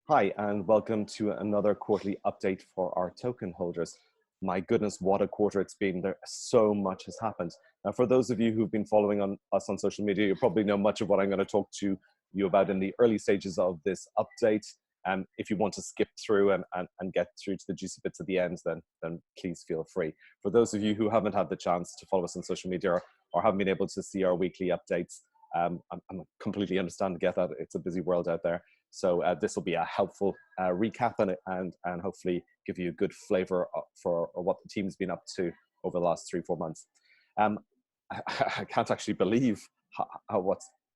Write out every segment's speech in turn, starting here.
Hi, and welcome to another quarterly update for our token holders. My goodness, what a quarter it's been. There so much has happened. Now, for those of you who've been following us on social media, you probably know much of what I'm going to talk to you about in the early stages of this update. If you want to skip through and get through to the juicy bits at the end, then please feel free. For those of you who haven't had the chance to follow us on social media or haven't been able to see our weekly updates, I completely understand and get that. It's a busy world out there. So this will be a helpful recap and hopefully give you a good flavor for what the team's been up to over the last 3-4 months. I can't actually believe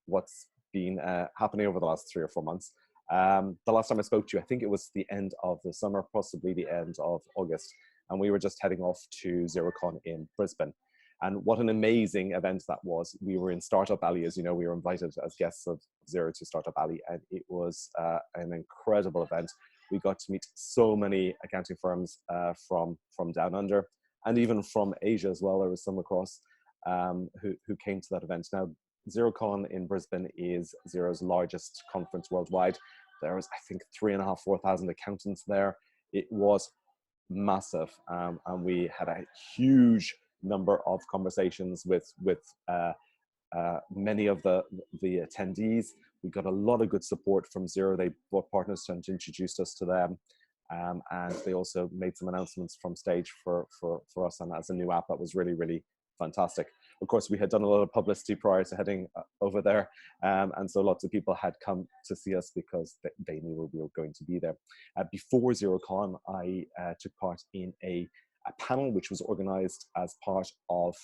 what's been happening over the last 3 or 4 months. The last time I spoke to you, I think it was the end of the summer, possibly the end of August, and we were just heading off to Xerocon in Brisbane. And what an amazing event that was. We were in Startup Alley, as you know, we were invited as guests of Xero to Startup Alley, and it was an incredible event. We got to meet so many accounting firms from Down Under, and even from Asia as well. There was some across who came to that event. Now, Xerocon in Brisbane is Xero's largest conference worldwide. There was, I think, 3,500, 4,000 accountants there. It was massive, and we had a huge number of conversations with many of the attendees. We got a lot of good support from Xero. They brought partners and introduced us to them, and they also made some announcements from stage for us, and as a new app that was really, really fantastic. Of course, we had done a lot of publicity prior to heading over there, and so lots of people had come to see us because they knew we were going to be there. Before Xerocon, I took part in a panel which was organized as part of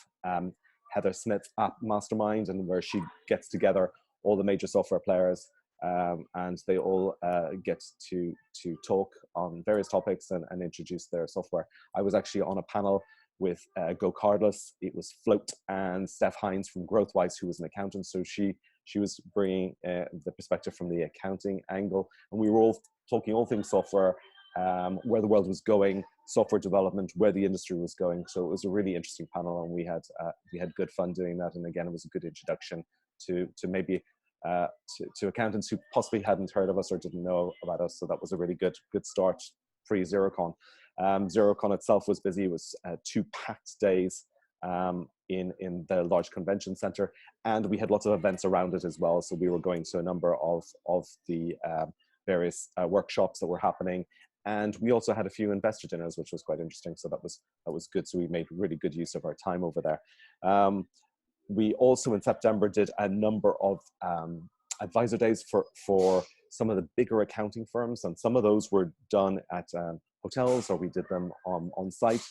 Heather Smith's App Mastermind, and where she gets together all the major software players, and they all get to talk on various topics and introduce their software. I was actually on a panel with Go Cardless. It was Float and Steph Hines from Growthwise, who was an accountant. So she was bringing the perspective from the accounting angle, and we were all talking all things software, where the world was going, software development, where the industry was going. So it was a really interesting panel, and we had good fun doing that. And again, it was a good introduction to maybe to accountants who possibly hadn't heard of us or didn't know about us. So that was a really good start pre-Xerocon. Xerocon itself was busy. It was 2 packed days in the large convention center, and we had lots of events around it as well. So we were going to a number of the various workshops that were happening, and we also had a few investor dinners, which was quite interesting. So that was good. So we made really good use of our time over there. We also in September did a number of advisor days for some of the bigger accounting firms, and some of those were done at hotels, or we did them on site.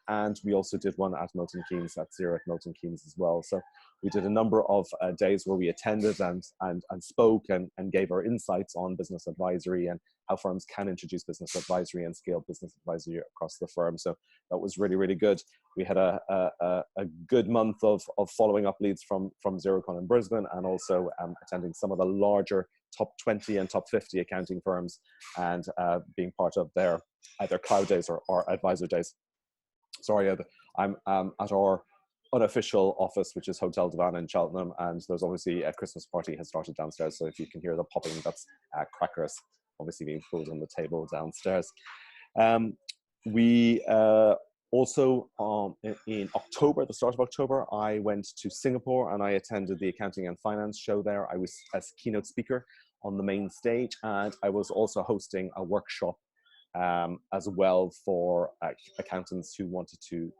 And we also did one at Milton Keynes, at Xero at Milton Keynes as well. So we did a number of days where we attended and spoke and gave our insights on business advisory and how firms can introduce business advisory and scale business advisory across the firm. So that was really, really good. We had a good month of following up leads from Xerocon in Brisbane, and also attending some of the larger top 20 and top 50 accounting firms, and being part of their either cloud days or advisor days. Sorry, I'm at our unofficial office, which is Hotel Divan in Cheltenham, and there's obviously a Christmas party has started downstairs. So if you can hear the popping, that's crackers obviously being pulled on the table downstairs. We also, in October, at the start of October, I went to Singapore and I attended the Accounting and Finance show there. I was as keynote speaker on the main stage, and I was also hosting a workshop as well for accountants who wanted to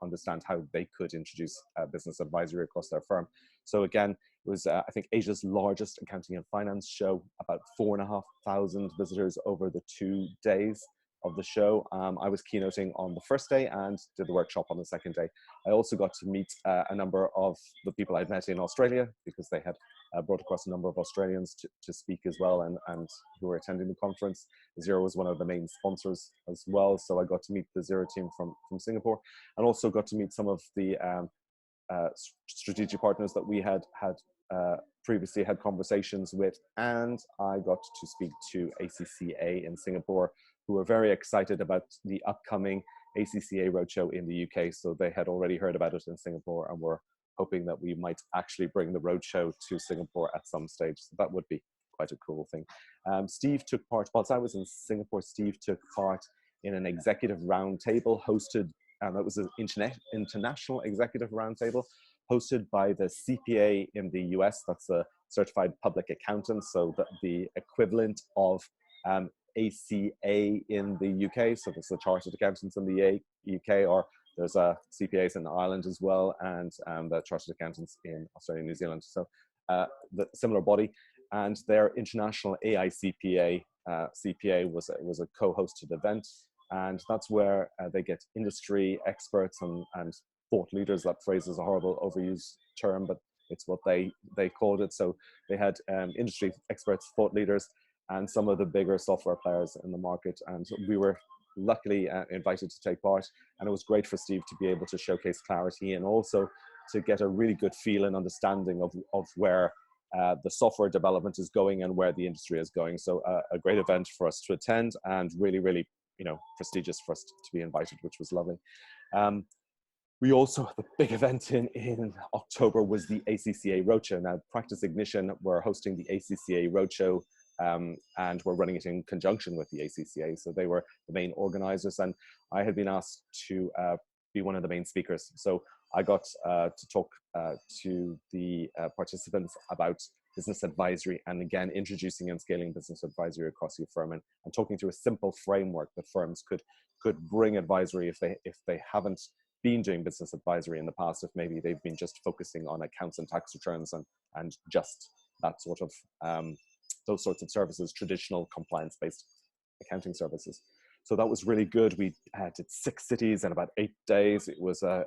understand how they could introduce business advisory across their firm. So again, it was, I think, Asia's largest accounting and finance show, about 4,500 visitors over the 2 days of the show. I was keynoting on the first day and did the workshop on the second day. I also got to meet a number of the people I'd met in Australia, because they had brought across a number of Australians to speak as well, and who were attending the conference. Xero was one of the main sponsors as well, so I got to meet the Xero team from Singapore, and also got to meet some of the strategic partners that we had previously had conversations with, and I got to speak to ACCA in Singapore, who were very excited about the upcoming ACCA roadshow in the UK. So they had already heard about it in Singapore, and were hoping that we might actually bring the roadshow to Singapore at some stage. So that would be quite a cool thing. Steve took part, whilst I was in Singapore, Steve took part in an executive roundtable hosted, and that was an international executive roundtable hosted by the CPA in the US. That's a Certified Public Accountant, so the equivalent of ACA in the UK. So there's the Chartered Accountants in the UK, or there's CPAs in Ireland as well, and the Chartered Accountants in Australia and New Zealand. So the similar body, and their international AICPA CPA was a co-hosted event, and that's where they get industry experts and thought leaders. That phrase is a horrible overused term, but it's what they called it. So they had industry experts, thought leaders, and some of the bigger software players in the market. And we were luckily invited to take part. And it was great for Steve to be able to showcase Clarity and also to get a really good feel and understanding of where the software development is going and where the industry is going. So a great event for us to attend, and really, really, prestigious for us to be invited, which was lovely. We also, the big event in October was the ACCA Roadshow. Now, Practice Ignition were hosting the ACCA Roadshow, and we're running it in conjunction with the ACCA. So they were the main organizers, and I had been asked to be one of the main speakers. So I got to talk to the participants about business advisory, and again, introducing and scaling business advisory across your firm, and talking through a simple framework that firms could bring advisory if they haven't been doing business advisory in the past, if maybe they've been just focusing on accounts and tax returns and just that sort of those sorts of services, traditional compliance-based accounting services. So that was really good. We did 6 cities in about 8 days. It was a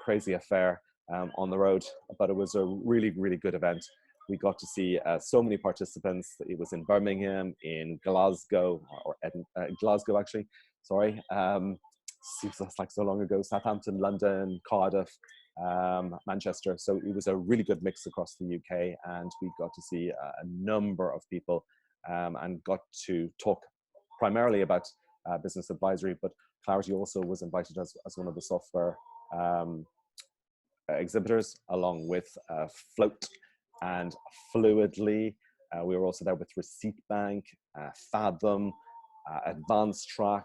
crazy affair on the road, but it was a really, really good event. We got to see so many participants. It was in Birmingham, in Glasgow, or Glasgow actually, sorry. Seems like so long ago. Southampton, London, Cardiff, Manchester. So it was a really good mix across the UK, and we got to see a number of people and got to talk primarily about business advisory, but Clarity also was invited as one of the software exhibitors, along with Float and Fluidly. We were also there with Receipt Bank, Fathom, Advanced Track.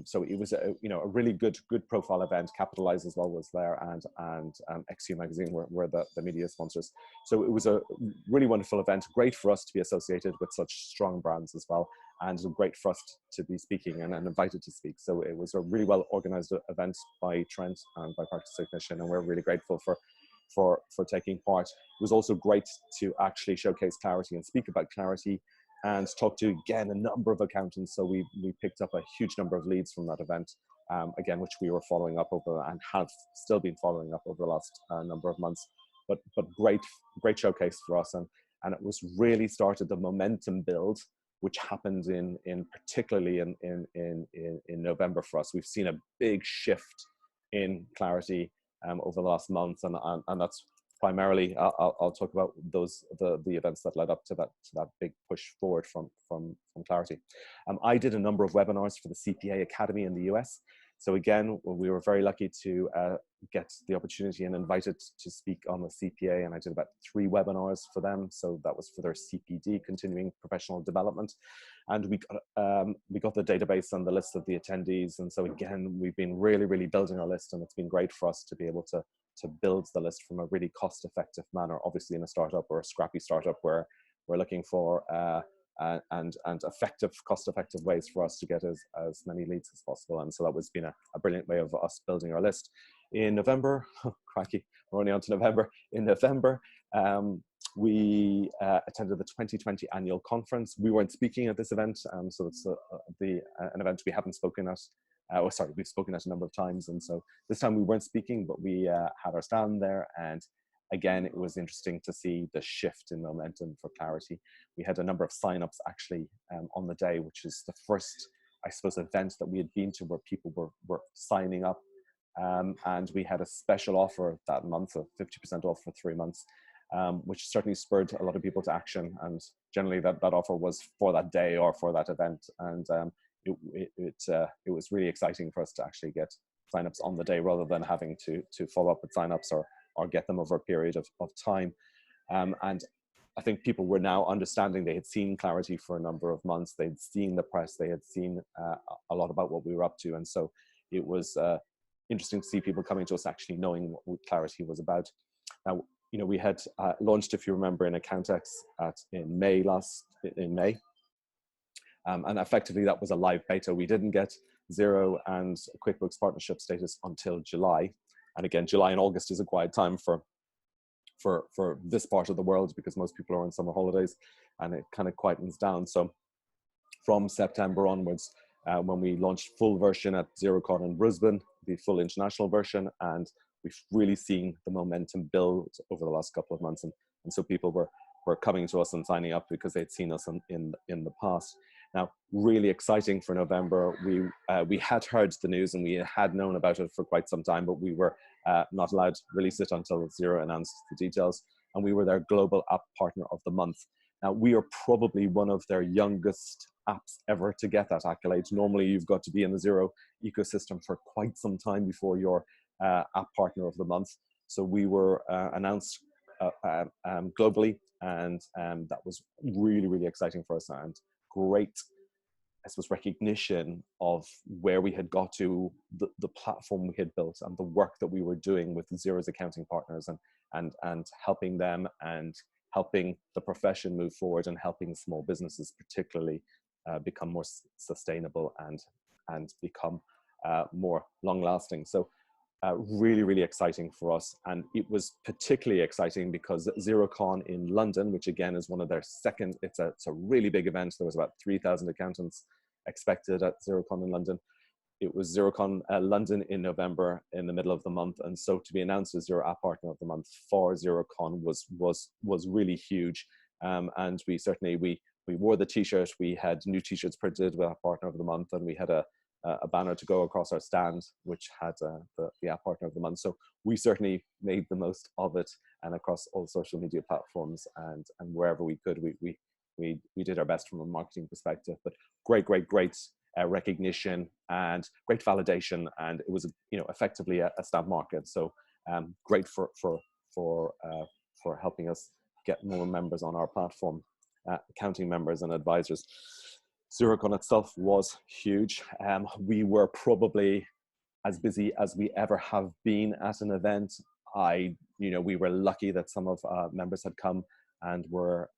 So it was a really good profile event. Capitalize as well was there, and XU Magazine were the media sponsors. So it was a really wonderful event. Great for us to be associated with such strong brands as well, and great for us to be speaking and invited to speak. So it was a really well organized event by Trent and by Practice Ignition, and we're really grateful for taking part. It was also great to actually showcase Clarity and speak about Clarity, and talk to, again, a number of accountants. So we picked up a huge number of leads from that event, again, which we were following up over and have still been following up over the last number of months. But great showcase for us, and it was really started the momentum build, which happened in particularly in November for us. We've seen a big shift in Clarity over the last month, and that's primarily, I'll talk about the events that led up to that big push forward from Clarity. I did a number of webinars for the CPA Academy in the US. So again, we were very lucky to get the opportunity and invited to speak on the CPA, and I did about 3 webinars for them. So that was for their CPD, continuing professional development, and we got the database and the list of the attendees. And so again, we've been really building our list, and it's been great for us to be able to build the list from a really cost-effective manner. Obviously, in a startup or a scrappy startup, where we're looking for and cost-effective ways for us to get as many leads as possible. And so that was been a brilliant way of us building our list. In November, cracky, we're only on to November. In November, we attended the 2020 annual conference. We weren't speaking at this event, so it's an event we haven't spoken at. We've spoken at a number of times, and so this time we weren't speaking, but we had our stand there, and again, it was interesting to see the shift in momentum for Clarity. We had a number of sign-ups actually on the day, which is the first, I suppose, event that we had been to where people were signing up, and we had a special offer that month of 50% off for 3 months, which certainly spurred a lot of people to action, and generally that offer was for that day or for that event, and it was really exciting for us to actually get signups on the day, rather than having to follow up with signups or get them over a period of time. And I think people were now understanding. They had seen Clarity for a number of months. They'd seen the press. They had seen a lot about what we were up to. And so it was interesting to see people coming to us actually knowing what Clarity was about. Now, you know, we had launched, if you remember, in Accountex in May. And effectively that was a live beta. We didn't get Xero and QuickBooks partnership status until July. And again, July and August is a quiet time for this part of the world because most people are on summer holidays and it kind of quietens down. So from September onwards, when we launched full version at Xerocon in Brisbane, the full international version, and we've really seen the momentum build over the last couple of months. And so people were coming to us and signing up because they'd seen us in the past. Now, really exciting for November. We had heard the news and we had known about it for quite some time, but we were not allowed to release it until Xero announced the details. And we were their global app partner of the month. Now, we are probably one of their youngest apps ever to get that accolade. Normally, you've got to be in the Xero ecosystem for quite some time before you're app partner of the month. So we were announced globally, and that was really, really exciting for us, and great, I suppose, recognition of where we had got to, the platform we had built, and the work that we were doing with Xero's accounting partners, and helping them, and helping the profession move forward, and helping small businesses particularly become more sustainable and become more long-lasting. So really, really exciting for us. And it was particularly exciting because Xerocon in London, which again is one of their second, it's a really big event. There was about 3,000 accountants expected at Xerocon in London. It was Xerocon London in November, in the middle of the month. And so to be announced as Xero App Partner of the Month for Xerocon was really huge. And we certainly, we wore the t-shirt. We had new t-shirts printed with App Partner of the Month, and we had a banner to go across our stand, which had the App Partner of the Month. So we certainly made the most of it, and across all social media platforms and wherever we could, we did our best from a marketing perspective. But great recognition and great validation, and it was, you know, effectively a stamp market. So great for helping us get more members on our platform, accounting members and advisors. Xerocon itself was huge. We were probably as busy as we ever have been at an event. We were lucky that some of our members had come and were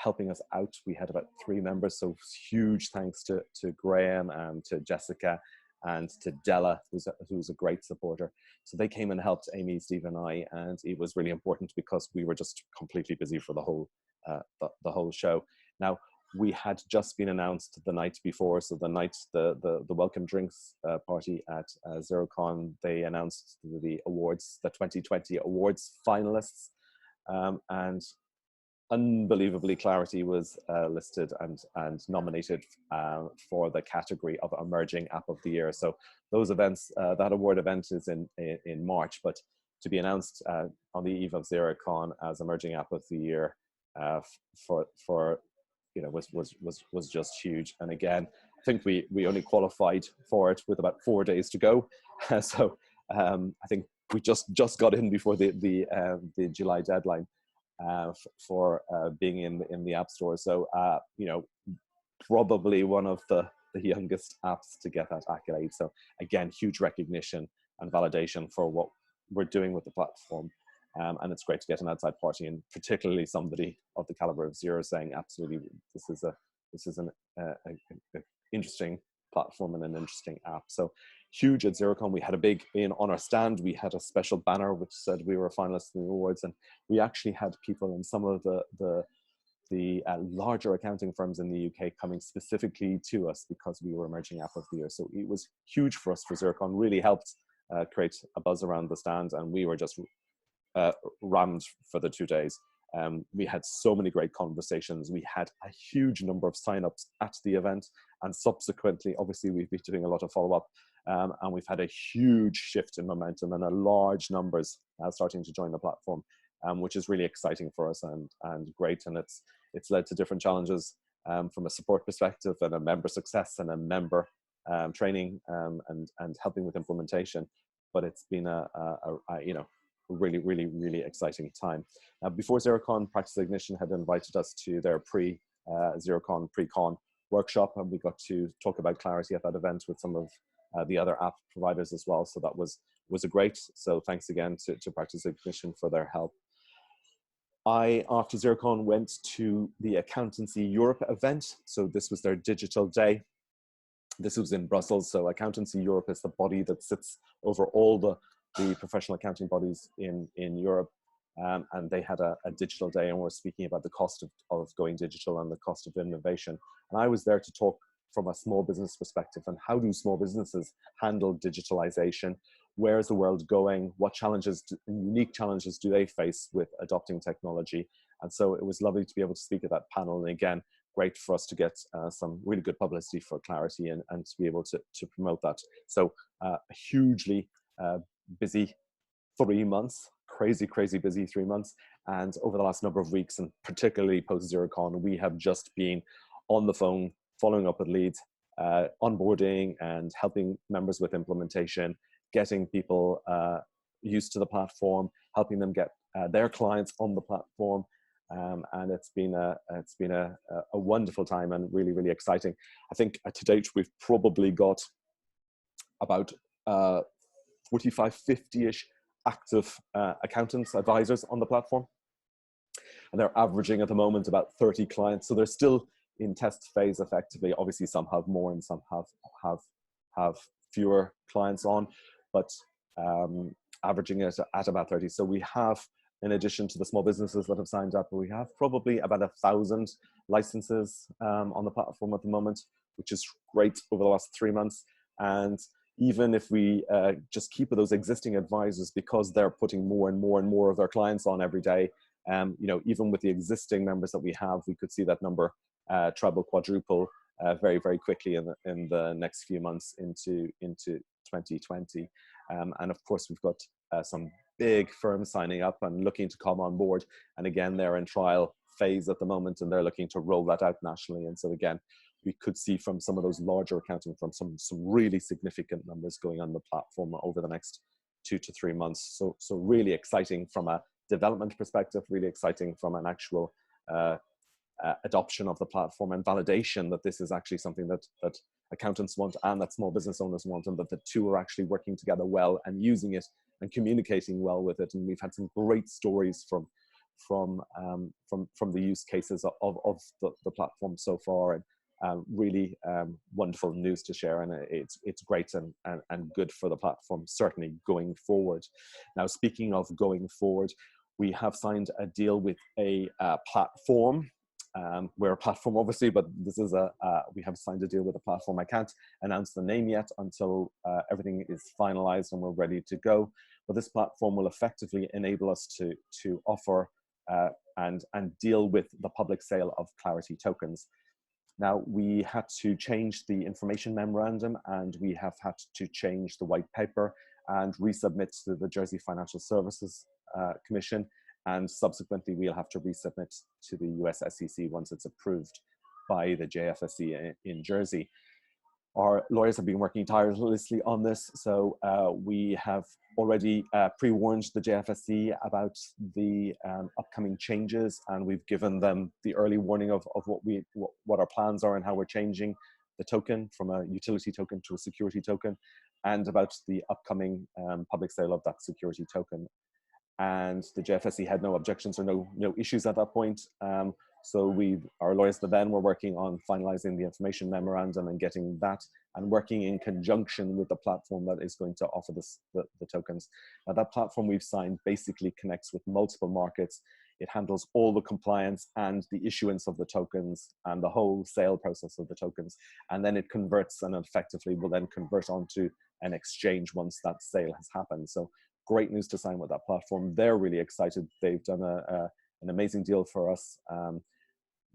helping us out. We had about 3 members, so huge thanks to Graham and to Jessica and to Della, who's a great supporter. So they came and helped Amy, Steve, and I, and it was really important because we were just completely busy for the whole show. Now, we had just been announced the night before, so the night, the welcome drinks party at Xerocon, they announced the awards, the 2020 awards finalists, and unbelievably, Clarity was listed and nominated for the category of Emerging App of the Year. So those events, that award event is in March, but to be announced on the eve of Xerocon as Emerging App of the Year for was just huge. And again, I think we only qualified for it with about 4 days to go. So I think we just got in before the July deadline for being in the App Store. So probably one of the youngest apps to get that accolade. So again, huge recognition and validation for what we're doing with the platform. And it's great to get an outside party, and particularly somebody of the caliber of Xero saying, absolutely, this is an interesting platform and an interesting app. So huge at Xerocon. We had a big, on our stand, we had a special banner which said we were finalists in the awards, and we actually had people in some of the larger accounting firms in the UK coming specifically to us because we were Emerging App of the Year. So it was huge for us for Xerocon, really helped create a buzz around the stand, and we were just rammed for the 2 days. We had so many great conversations. We had a huge number of signups at the event, and subsequently, obviously, we've been doing a lot of follow-up, and we've had a huge shift in momentum and a large numbers starting to join the platform, which is really exciting for us and great. And it's led to different challenges from a support perspective and a member success and a member training and helping with implementation. But it's been a really, really, really exciting time. Now, before XeroCon, Practice Ignition had invited us to their XeroCon pre-con workshop, and we got to talk about Clarity at that event with some of the other app providers as well. So that was a great. So thanks again to Practice Ignition for their help. I, after XeroCon, went to the Accountancy Europe event. So this was their digital day. This was in Brussels. So Accountancy Europe is the body that sits over all the professional accounting bodies in Europe. And they had a digital day, and we're speaking about the cost of going digital and the cost of innovation. And I was there to talk from a small business perspective, and how do small businesses handle digitalization? Where is the world going? What challenges, unique challenges do they face with adopting technology? And so it was lovely to be able to speak at that panel. And again, great for us to get some really good publicity for Clarity and to be able to promote that. So a hugely busy 3 months, crazy busy 3 months. And over the last number of weeks, and particularly post XeroCon, we have just been on the phone, following up with leads, onboarding and helping members with implementation, getting people used to the platform, helping them get their clients on the platform. And it's been a wonderful time and really, really exciting. I think to date, we've probably got about 45, 50-ish active accountants, advisors on the platform. And they're averaging at the moment about 30 clients. So they're still in test phase effectively. Obviously some have more and some have fewer clients on, but averaging it at about 30. So we have, in addition to the small businesses that have signed up, we have probably about 1,000 licenses on the platform at the moment, which is great over the last 3 months. And even if we just keep with those existing advisors, because they're putting more and more of their clients on every day, you know, even with the existing members that we have, we could see that number treble, quadruple very, very quickly in the next few months into 2020. And of course, we've got some big firms signing up and looking to come on board. And again, they're in trial phase at the moment, and they're looking to roll that out nationally. And so again, we could see from some of those larger accounting firms some really significant numbers going on the platform over the next 2 to 3 months. So really exciting from a development perspective, really exciting from an actual adoption of the platform and validation that this is actually something that accountants want and that small business owners want, and that the two are actually working together well and using it and communicating well with it. And we've had some great stories from the use cases of the platform so far, and really wonderful news to share. And it's great and good for the platform, certainly going forward. Now, speaking of going forward, we have signed a deal with a platform. We're a platform, obviously, but this is we have signed a deal with a platform. I can't announce the name yet until everything is finalized and we're ready to go. But this platform will effectively enable us to offer and deal with the public sale of Clarity tokens. Now, we had to change the information memorandum, and we have had to change the white paper and resubmit to the Jersey Financial Services Commission. And subsequently, we'll have to resubmit to the US SEC once it's approved by the JFSC in Jersey. Our lawyers have been working tirelessly on this. So we have already pre-warned the JFSC about the upcoming changes, and we've given them the early warning of what our plans are and how we're changing the token from a utility token to a security token, and about the upcoming public sale of that security token. And the JFSC had no objections or no issues at that point. So our lawyers then were working on finalizing the information memorandum and getting that, and working in conjunction with the platform that is going to offer the tokens. Now, that platform we've signed basically connects with multiple markets. It handles all the compliance and the issuance of the tokens and the whole sale process of the tokens. And then it converts, and effectively will then convert onto an exchange once that sale has happened. So great news to sign with that platform. They're really excited. They've done an amazing deal for us,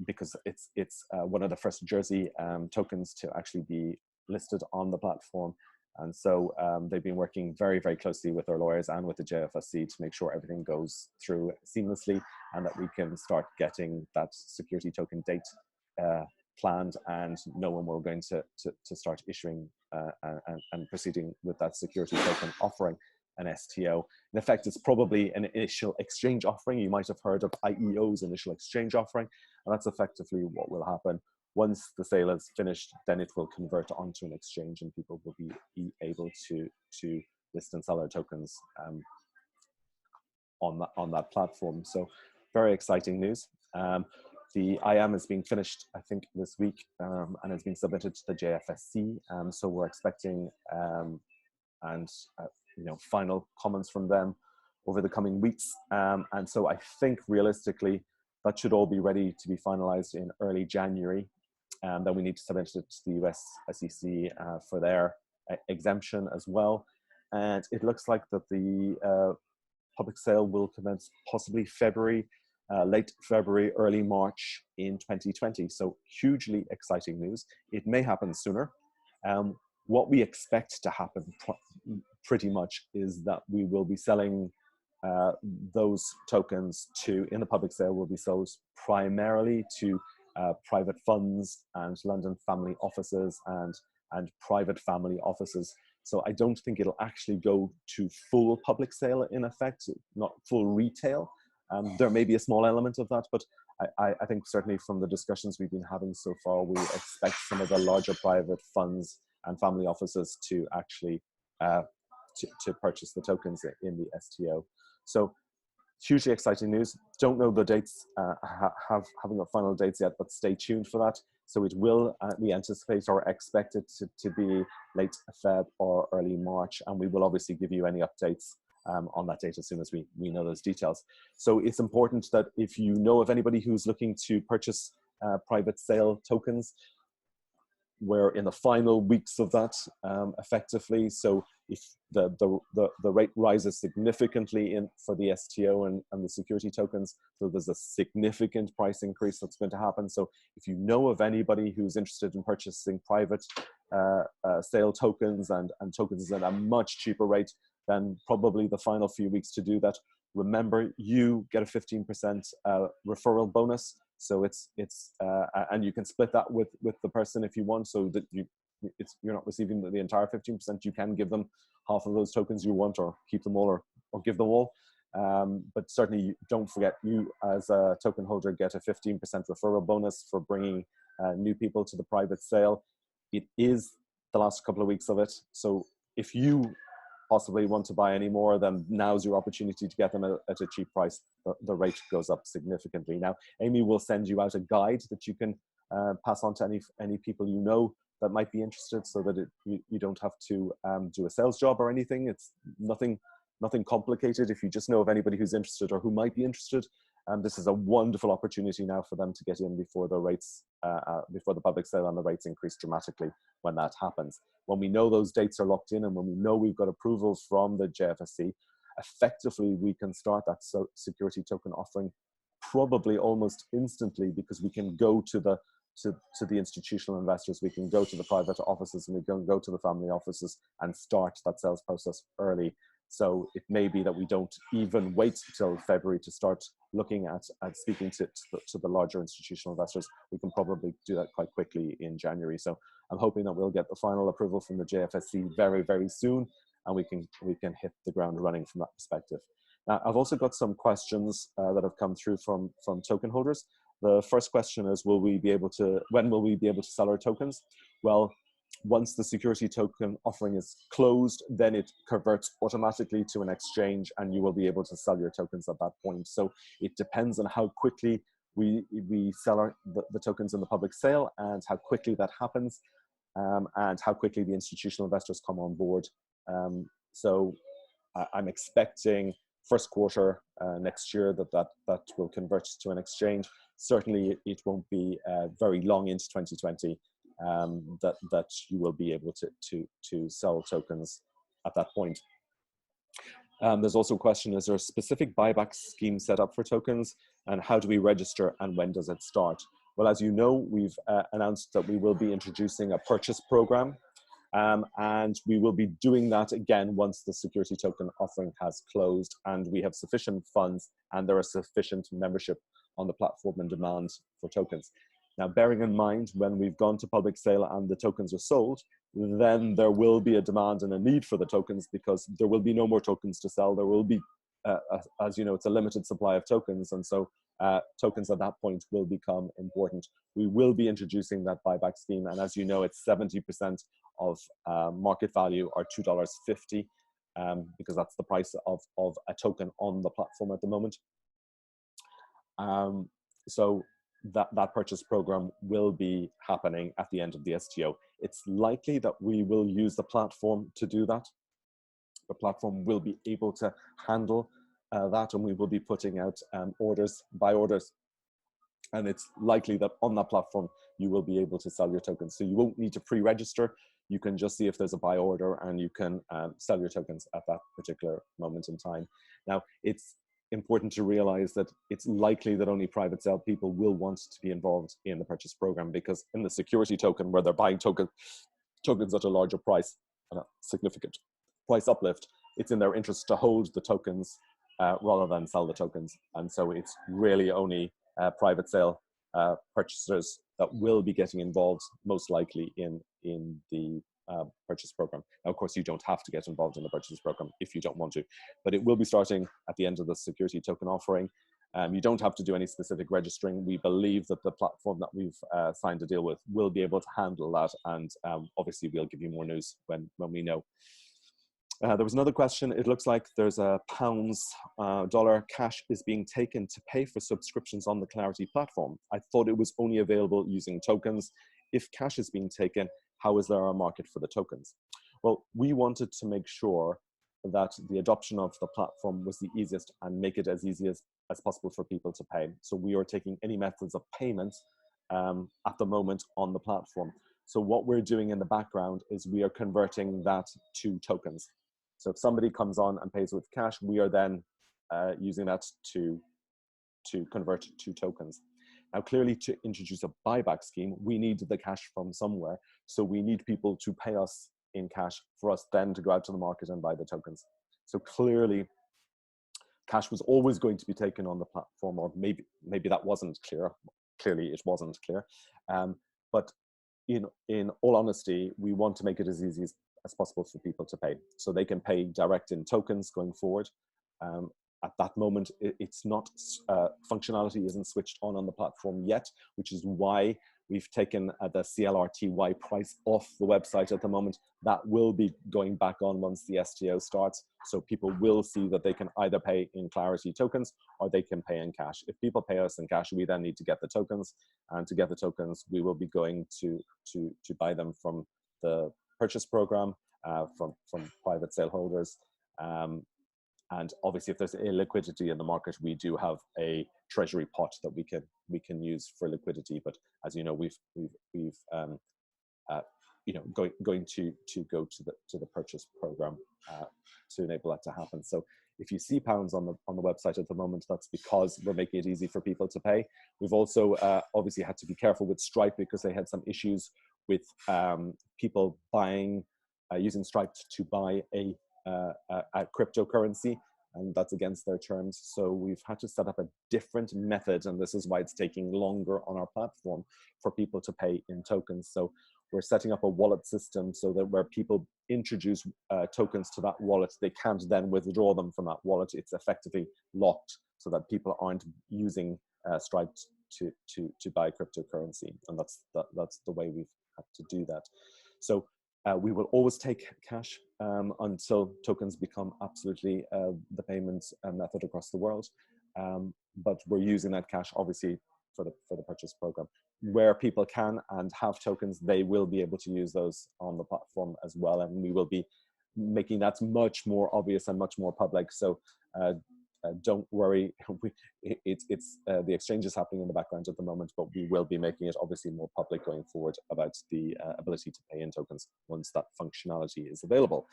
because it's one of the first Jersey tokens to actually be listed on the platform. And so they've been working very, very closely with our lawyers and with the JFSC to make sure everything goes through seamlessly, and that we can start getting that security token date planned and know when we're going to start issuing and proceeding with that security token offering. an STO. In effect, it's probably an initial exchange offering. You might have heard of IEO's initial exchange offering, and that's effectively what will happen. Once the sale is finished, then it will convert onto an exchange, and people will be able to list and sell their tokens on that platform. So very exciting news. The IM is being finished, I think, this week, and it's been submitted to the JFSC. So we're expecting final comments from them over the coming weeks. And so I think realistically, that should all be ready to be finalized in early January. Then we need to submit it to the US SEC for their exemption as well. And it looks like that the public sale will commence possibly February, late February, early March in 2020. So hugely exciting news. It may happen sooner. What we expect to happen pretty much is that we will be selling those tokens in the public sale will be sold primarily to private funds and London family offices and private family offices. So I don't think it'll actually go to full public sale in effect, not full retail. There may be a small element of that, but I think certainly from the discussions we've been having so far, we expect some of the larger private funds and family offices to actually to purchase the tokens in the STO. So hugely exciting news. Don't know the dates, haven't got final dates yet, but stay tuned for that. So it will, we anticipate or expect it to be late Feb or early March, and we will obviously give you any updates on that date as soon as we know those details. So it's important that if you know of anybody who's looking to purchase private sale tokens, we're in the final weeks of that effectively. So if the rate rises significantly for the STO and the security tokens, so there's a significant price increase that's going to happen. So if you know of anybody who's interested in purchasing private sale tokens and tokens at a much cheaper rate, then probably the final few weeks to do that. Remember, you get a 15% referral bonus. So and you can split that with the person if you want, so that you're not receiving the entire 15%. You can give them half of those tokens you want, or keep them all, or give them all. But certainly don't forget, you as a token holder get a 15% referral bonus for bringing new people to the private sale. It is the last couple of weeks of it. So if you possibly want to buy any more, then now's your opportunity to get them at a cheap price. The rate goes up significantly. Now, Amy will send you out a guide that you can pass on to any people you know that might be interested, so that you don't have to do a sales job or anything. It's nothing complicated. If you just know of anybody who's interested or who might be interested, this is a wonderful opportunity now for them to get in before the rates, before the public sale and the rates increase dramatically when that happens. When we know those dates are locked in, and when we know we've got approval from the JFSC, effectively we can start that security token offering probably almost instantly, because we can go to the institutional investors, we can go to the private offices, and we can go to the family offices and start that sales process early. So it may be that we don't even wait till February to start looking at speaking to the larger institutional investors. We can probably do that quite quickly in January. So I'm hoping that we'll get the final approval from the JFSC very, very soon, and we can hit the ground running from that perspective. Now, I've also got some questions that have come through from token holders. The first question is, when will we be able to sell our tokens? Well, once the security token offering is closed, then it converts automatically to an exchange, and you will be able to sell your tokens at that point. So it depends on how quickly we sell the tokens in the public sale, and how quickly that happens, and how quickly the institutional investors come on board. So I'm expecting first quarter next year that will convert to an exchange. Certainly it won't be very long into 2020 that you will be able to sell tokens at that point. There's also a question, is there a specific buyback scheme set up for tokens, and how do we register, and when does it start? Well, as you know, we've announced that we will be introducing a purchase program, and we will be doing that again once the security token offering has closed and we have sufficient funds and there is sufficient membership on the platform and demand for tokens. Now, bearing in mind, when we've gone to public sale and the tokens are sold, then there will be a demand and a need for the tokens, because there will be no more tokens to sell. There will be, as you know, it's a limited supply of tokens. And so tokens at that point will become important. We will be introducing that buyback scheme. And as you know, it's 70% of market value, or $2.50, because that's the price of a token on the platform at the moment. So that purchase program will be happening at the end of the STO. It's likely that we will use the platform to do that. The platform will be able to handle that, and we will be putting out orders, buy orders. And it's likely that on that platform, you will be able to sell your tokens. So you won't need to pre-register. You can just see if there's a buy order, and you can sell your tokens at that particular moment in time. Now, it's important to realize that it's likely that only private sale people will want to be involved in the purchase program, because in the security token, where they're buying tokens at a larger price and a significant price uplift, it's in their interest to hold the tokens rather than sell the tokens. And so it's really only private sale purchasers that will be getting involved, most likely in the purchase program. Now, of course, you don't have to get involved in the purchase program if you don't want to, but it will be starting at the end of the security token offering. You don't have to do any specific registering. We believe that the platform that we've signed a deal with will be able to handle that, and obviously we'll give you more news when we know. There was another question. It looks like there's a pounds dollar cash is being taken to pay for subscriptions on the Clarity platform. I thought it was only available using tokens. If cash is being taken, how is there a market for the tokens? Well, we wanted to make sure that the adoption of the platform was the easiest and make it as easy as possible for people to pay. So we are taking any methods of payment at the moment on the platform. So what we're doing in the background is we are converting that to tokens. So if somebody comes on and pays with cash, we are then using that to convert to tokens. Now, clearly, to introduce a buyback scheme, we need the cash from somewhere. So we need people to pay us in cash for us then to go out to the market and buy the tokens. So clearly, cash was always going to be taken on the platform, or maybe that wasn't clear. Clearly, it wasn't clear. But in all honesty, we want to make it as easy as possible for people to pay. So they can pay direct in tokens going forward. At that moment, it's not, functionality isn't switched on the platform yet, which is why we've taken the CLRTY price off the website at the moment. That will be going back on once the STO starts. So people will see that they can either pay in Clarity tokens or they can pay in cash. If people pay us in cash, we then need to get the tokens. And to get the tokens, we will be going to buy them from the purchase program, from private sale holders. And obviously, if there's illiquidity in the market, we do have a treasury pot that we can use for liquidity. But as you know, we've going to go to the purchase program to enable that to happen. So if you see pounds on the website at the moment, that's because we're making it easy for people to pay. We've also obviously had to be careful with Stripe, because they had some issues with people buying using Stripe to buy a cryptocurrency, and that's against their terms. So we've had to set up a different method, and this is why it's taking longer on our platform for people to pay in tokens. So we're setting up a wallet system so that where people introduce tokens to that wallet, they can't then withdraw them from that wallet. It's effectively locked so that people aren't using Stripe to buy cryptocurrency, and that's the way we've had to do that. So we will always take cash until tokens become absolutely the payment method across the world. But we're using that cash, obviously, for the purchase program. Where people can and have tokens, they will be able to use those on the platform as well. And we will be making that much more obvious and much more public. So don't worry, it's the exchange is happening in the background at the moment, but we will be making it obviously more public going forward about the ability to pay in tokens once that functionality is available.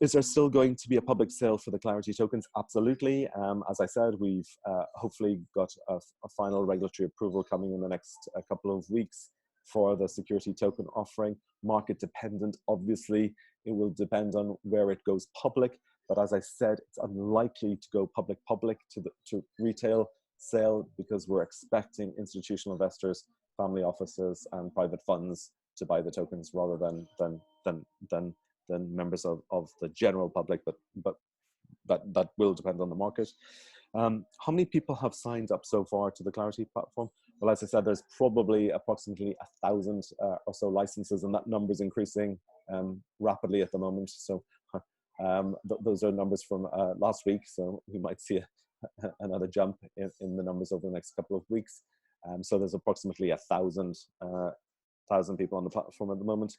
Is there still going to be a public sale for the Clarity tokens? Absolutely. As I said, we've hopefully got a final regulatory approval coming in the next couple of weeks for the security token offering. Market dependent, obviously. It will depend on where it goes public. But as I said, it's unlikely to go public to retail sale, because we're expecting institutional investors family offices and private funds to buy the tokens rather than members of the general public, but that will depend on the market. How many people have signed up so far to the Clarity platform? Well, as I said, there's probably approximately 1,000 or so licenses, and that number is increasing rapidly at the moment. So those are numbers from last week, so we might see another jump in the numbers over the next couple of weeks. So there's approximately 1,000 people on the platform at the moment.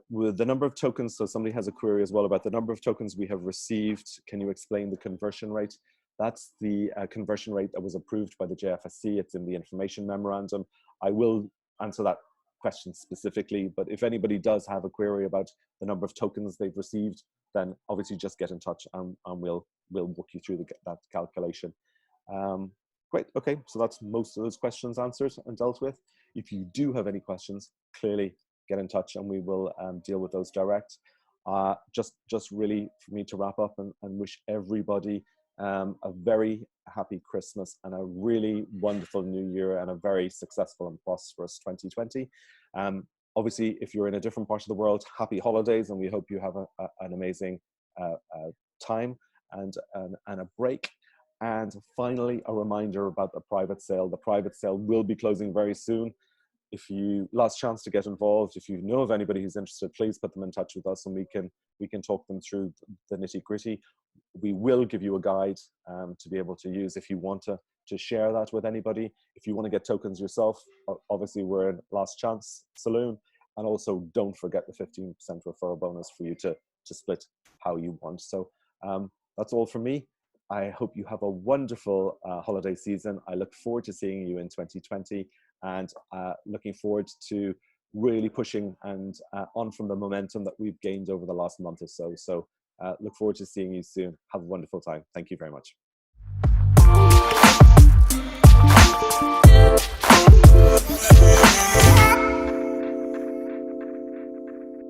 With the number of tokens, so somebody has a query as well about the number of tokens we have received. Can you explain the conversion rate? That's the conversion rate that was approved by the JFSC. It's in the information memorandum. I will answer that question specifically, but if anybody does have a query about the number of tokens they've received, then obviously just get in touch and we'll walk you through that calculation. Great, okay, so that's most of those questions answered and dealt with. If you do have any questions, clearly get in touch and we will deal with those direct. Just really for me to wrap up and wish everybody a very happy Christmas and a really wonderful new year and a very successful and prosperous 2020. Obviously, if you're in a different part of the world, happy holidays, and we hope you have an amazing time and a break. And finally, a reminder about the private sale. The private sale will be closing very soon. If you last chance to get involved, if you know of anybody who's interested, please put them in touch with us and we can talk them through the nitty-gritty. We will give you a guide to be able to use if you want to share that with anybody. If you want to get tokens yourself, obviously we're in last chance saloon. And also don't forget the 15% referral bonus for you to split how you want. So that's all from me. I hope you have a wonderful holiday season. I look forward to seeing you in 2020 and looking forward to really pushing and on from the momentum that we've gained over the last month or so. So look forward to seeing you soon. Have a wonderful time. Thank you very much.